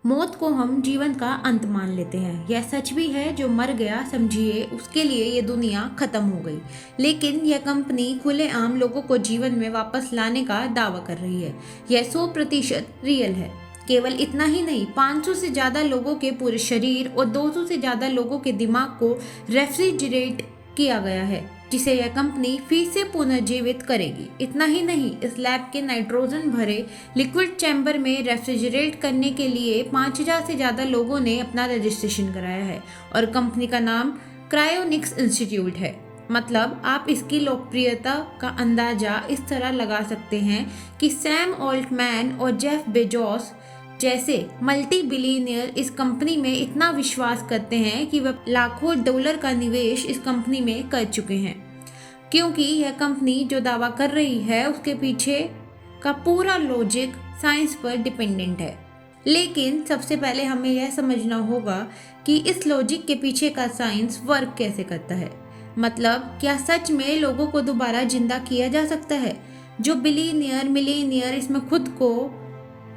मौत को हम जीवन का अंत मान लेते हैं। यह सच भी है, जो मर गया समझिए उसके लिए ये दुनिया खत्म हो गई। लेकिन यह कंपनी खुलेआम लोगों को जीवन में वापस लाने का दावा कर रही है। यह 100% रियल है। केवल इतना ही नहीं, 500 से ज़्यादा लोगों के पूरे शरीर और 200 से ज़्यादा लोगों के दिमाग को रेफ्रिजरेट किया गया है, जिसे यह कंपनी फिर से पुनर्जीवित करेगी। इतना ही नहीं, इस लैब के नाइट्रोजन भरे लिक्विड चैम्बर में रेफ्रिजरेट करने के लिए 5000 से ज़्यादा लोगों ने अपना रजिस्ट्रेशन कराया है और कंपनी का नाम क्रायोनिक्स इंस्टीट्यूट है। मतलब आप इसकी लोकप्रियता का अंदाजा इस तरह लगा सकते हैं कि सैम ऑल्टमैन और जेफ बेजोस जैसे मल्टी बिलियनियर इस कंपनी में इतना विश्वास करते हैं कि वह लाखों डॉलर का निवेश इस कंपनी में कर चुके हैं, क्योंकि यह कंपनी जो दावा कर रही है उसके पीछे का पूरा लॉजिक साइंस पर डिपेंडेंट है। लेकिन सबसे पहले हमें यह समझना होगा कि इस लॉजिक के पीछे का साइंस वर्क कैसे करता है। मतलब क्या सच में लोगों को दोबारा जिंदा किया जा सकता है? जो बिलियनियर मिलियनियर इसमें खुद को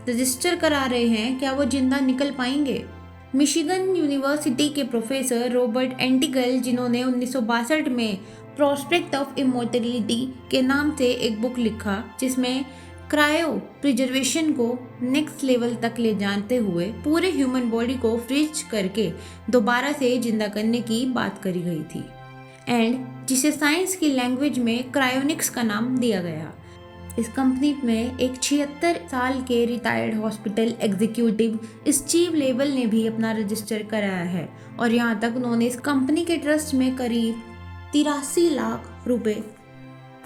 रजिस्टर करा रहे हैं, क्या वो जिंदा निकल पाएंगे? मिशिगन यूनिवर्सिटी के प्रोफेसर रॉबर्ट एंटिगल, जिन्होंने 1962 में प्रोस्पेक्ट ऑफ इमॉर्टलिटी के नाम से एक बुक लिखा, जिसमें क्रायो प्रिजर्वेशन को नेक्स्ट लेवल तक ले जाते हुए पूरे ह्यूमन बॉडी को फ्रीज करके दोबारा से जिंदा करने की बात करी गई थी, एंड जिसे साइंस की लैंग्वेज में क्रायोनिक्स का नाम दिया गया। इस कंपनी में एक 76 साल के retired hospital executive Steve label ने भी अपना रजिस्टर कराया है और यहाँ तक उन्होंने इस कंपनी के ट्रस्ट में करीब 83 लाख रुपए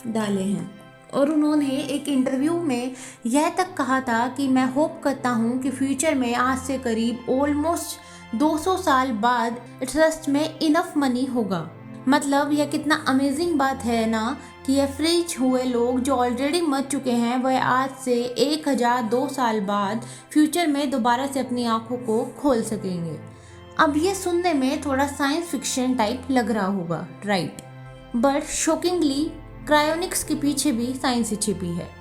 डाले हैं। और उन्होंने एक इंटरव्यू में यह तक कहा था कि मैं होप करता हूँ कि फ्यूचर में आज से करीब ऑलमोस्ट 200 साल बाद ट्रस्ट में इनफ मनी होगा। मतलब यह कितना अमेजिंग बात है ना कि यह फ्रीज हुए लोग जो ऑलरेडी मर चुके हैं वह आज से 1002 साल बाद फ्यूचर में दोबारा से अपनी आंखों को खोल सकेंगे। अब यह सुनने में थोड़ा साइंस फिक्शन टाइप लग रहा होगा, राइट? बट शॉकिंगली क्रायोनिक्स के पीछे भी साइंस छिपी है।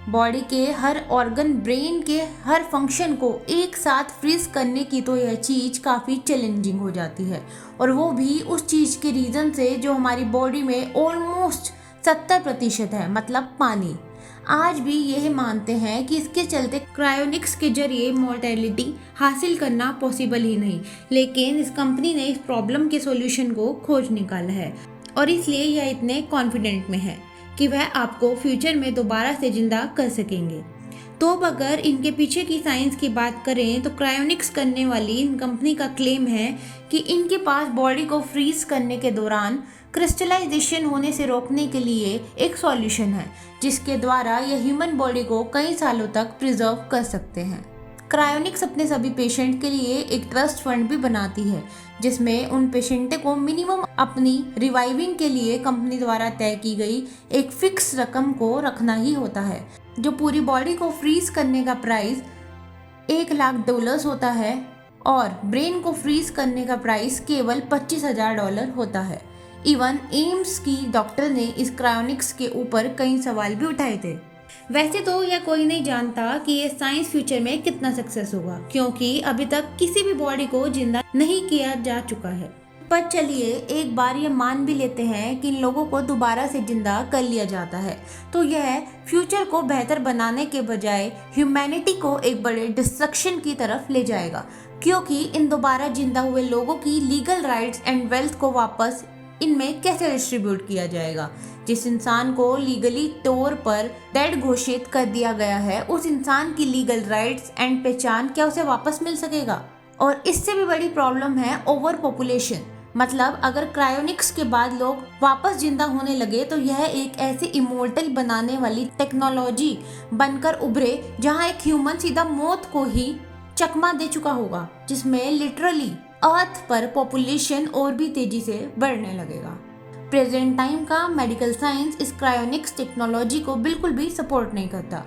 बॉडी के हर ऑर्गन, ब्रेन के हर फंक्शन को एक साथ फ्रीज करने की तो यह चीज़ काफ़ी चैलेंजिंग हो जाती है, और वो भी उस चीज़ के रीज़न से जो हमारी बॉडी में ऑलमोस्ट 70% है, मतलब पानी। आज भी यह मानते हैं कि इसके चलते क्रायोनिक्स के जरिए मॉर्टेलिटी हासिल करना पॉसिबल ही नहीं, लेकिन इस कंपनी ने इस प्रॉब्लम के सॉल्यूशन को खोज निकाला है और इसलिए यह इतने कॉन्फिडेंट में है कि वह आपको फ्यूचर में दोबारा से जिंदा कर सकेंगे। तो अब अगर इनके पीछे की साइंस की बात करें तो क्रायोनिक्स करने वाली इन कंपनी का क्लेम है कि इनके पास बॉडी को फ्रीज करने के दौरान क्रिस्टलाइजेशन होने से रोकने के लिए एक सॉल्यूशन है, जिसके द्वारा यह ह्यूमन बॉडी को कई सालों तक प्रिजर्व कर सकते हैं। क्रायोनिक्स अपने सभी पेशेंट के लिए एक ट्रस्ट फंड भी बनाती है, जिसमें उन पेशेंट को मिनिमम अपनी रिवाइविंग के लिए कंपनी द्वारा तय की गई एक फिक्स रकम को रखना ही होता है। जो पूरी बॉडी को फ्रीज करने का प्राइस $1,00,000 होता है और ब्रेन को फ्रीज करने का प्राइस केवल $25,000 होता है। इवन एम्स की डॉक्टर ने इस क्रायोनिक्स के ऊपर कई सवाल भी उठाए थे। वैसे तो यह कोई नहीं जानता कि ये साइंस फ्यूचर में कितना सक्सेस होगा, क्योंकि अभी तक किसी भी बॉडी को जिंदा नहीं किया जा चुका है। पर चलिए एक बार ये मान भी लेते हैं कि इन लोगों को दोबारा से जिंदा कर लिया जाता है, तो यह फ्यूचर को बेहतर बनाने के बजाय ह्यूमैनिटी को एक बड़े डिस्ट्रक्शन की तरफ ले जाएगा, क्योंकि इन दोबारा जिंदा हुए लोगों की लीगल राइट्स एंड वेल्थ को वापस इनमें कैसे डिस्ट्रीब्यूट किया जाएगा। जिस इंसान को लीगली तौर पर डेड घोषित कर दिया गया है, उस इंसान की लीगल राइट्स एंड पहचान क्या उसे वापस मिल सकेगा? और इससे भी बड़ी प्रॉब्लम है ओवर पॉपुलेशन। मतलब अगर क्रायोनिक्स के बाद लोग वापस जिंदा होने लगे तो यह एक ऐसी इमोर्टल बनाने वाली टेक्नोलॉजी बनकर उभरे जहां एक ह्यूमन सीधा मौत को ही चकमा दे चुका होगा, जिसमें लिटरली अर्थ पर पॉपुलेशन और भी तेजी से बढ़ने लगेगा। प्रेजेंट टाइम का मेडिकल साइंस इस क्रायोनिक्स टेक्नोलॉजी को बिल्कुल भी सपोर्ट नहीं करता।